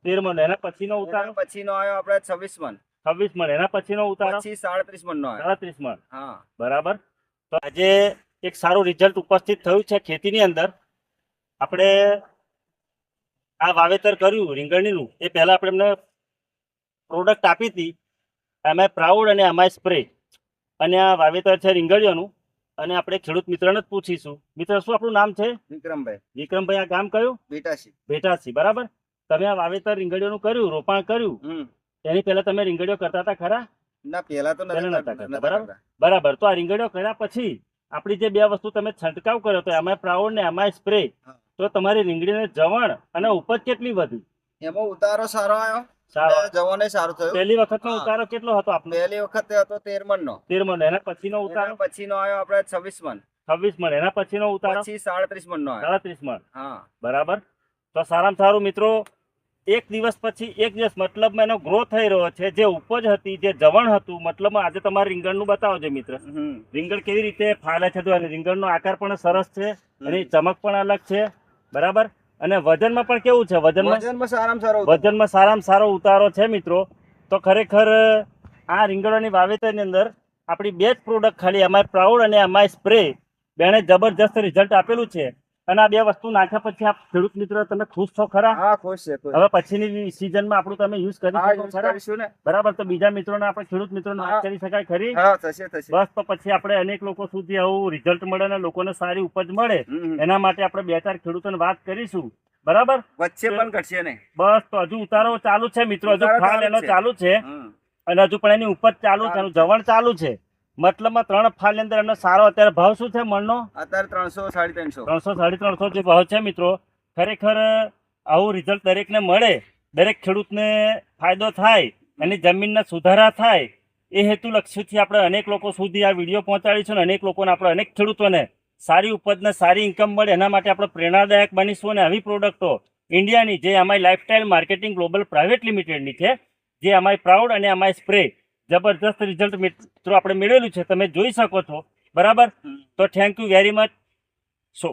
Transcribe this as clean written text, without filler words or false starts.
13 મણ એના પછીનો ઉતારો પછીનો આવ્યો આપણે 26 મણ 26 મણ એના પછીનો ઉતારો પછી 37 મણ નો આવ્યો 37 મણ હા બરાબર તો આજે એક સારું રિઝલ્ટ ઉપસ્થિત થયું છે ખેતીની અંદર આપણે આ વાવેતર કર્યું રીંગણીનું એ પહેલા આપણે એમને પ્રોડક્ટ આપી હતી એમાં પ્રાઉડ અને એમાં સ્પ્રે અને આ વાવેતર છે રીંગણીઓનું અને આપણે ખેડૂત મિત્રને જ પૂછીશું મિત્ર શું આપણું નામ છે વિક્રમભાઈ આ ગામ કયું ભેટાસી બરાબર તમે આ વાવેતર રીંગણીઓનું કર્યું રોપાણ કર્યું એની પહેલા તમે રીંગણીઓ કરતા હતા ખરા ના પહેલા તો નતા કરતા બરાબર તો આ રીંગણીઓ કર્યા પછી આપણી જે બે વસ્તુ તમે છંટકાવ કર્યો તો એમાં પ્રાઉડ ને એમાં સ્પ્રે તો તમારી રીંગણીને જવણ અને ઉપજ કેટલી વધી એમાં ઉતારો સારો આવ્યો જવણે સારું થયું પહેલી વખતનો ઉતારો કેટલો હતો આપણો પહેલી વખતે હતો 13 મણ નો 13 મણ એના પછીનો ઉતારો પછીનો આવ્યો આપણે 26 મણ 26 મણ એના પછીનો ઉતારો પછી 37 મણ નો 37 મણ હા બરાબર તો સારામાં સારું મિત્રો એક દિવસ પછી એક દિવસ મતલબ એનો ગ્રોથ થઈ રહ્યો છે જે ઉપજ હતી જે જવણ હતું મતલબ આજે તમારે રીંગણનું બતાવજો મિત્ર રીંગણ કેવી રીતે ફાલે છે તો રીંગણનો આકાર પણ સરસ છે એની ચમક પણ અલગ છે બરાબર અને વજનમાં પણ કેવું છે વજનમાં સારામાં સારો ઉતારો છે મિત્રો તો ખરેખર આ રીંગણોની વાવેતરની અંદર આપણી બે જ પ્રોડક્ટ ખાલી એમાં પ્રાઉડ અને એમાં સ્પ્રે બેને જબરજસ્ત રિઝલ્ટ આપેલું છે અને આ બે વસ્તુ નાખ્યા પછી આપ ખેડૂત મિત્રો તમે ખુશ છો ખરા? હા ખુશ છે. હવે પછીની સીઝનમાં આપણું તમે યુઝ કરી શકો ને બરાબર તો બીજા મિત્રોને આપણે ખેડૂત મિત્રોને વાત કરી શકાય ખરી? હા થશે થશે. બસ તો પછી આપણે અનેક લોકો સુધી આવું રિઝલ્ટ મળે અને લોકોને સારી ઉપજ મળે એના માટે આપણે બે ચાર ખેડૂતોને વાત કરીશું બરાબર વચ્ચે પણ ઘટશે નહીં. બસ તો હજુ ઉતારો ચાલુ છે મિત્રો હજુ ફાલ એનો ચાલુ છે અને હજુ પણ એની ઉપજ ચાલુ છે એનું જવણ ચાલુ છે મતલબમાં 3 ફાલ ની અંદર એમનો સારો અત્યારે ભાવ શું છે મણનો? અત્યારે 300 350 300 જે ભાવ છે મિત્રો ખરેખર આવું રિઝલ્ટ દરેકને મળે દરેક ખેડૂતને ફાયદો થાય અને જમીનના સુધારા થાય એ હેતુલક્ષીથી આપણે અનેક લોકો સુધી આ વિડીયો પહોંચાડીશું અને અનેક લોકોને આપણે અનેક ખેડૂતોને સારી ઉપજને સારી ઇન્કમ મળે એના માટે આપણે પ્રેરણાદાયક બનીશું અને આવી પ્રોડક્ટો ઇન્ડિયાની જે અમારી લાઇફસ્ટાઇલ માર્કેટિંગ ગ્લોબલ પ્રાઇવેટ લિમિટેડની છે જે અમારી પ્રાઉડ અને અમારી સ્પ્રે જબરદસ્ત રિઝલ્ટ મિત્રો આપણે મેળવેલું છે તમે જોઈ શકો છો બરાબર તો thank you very much. So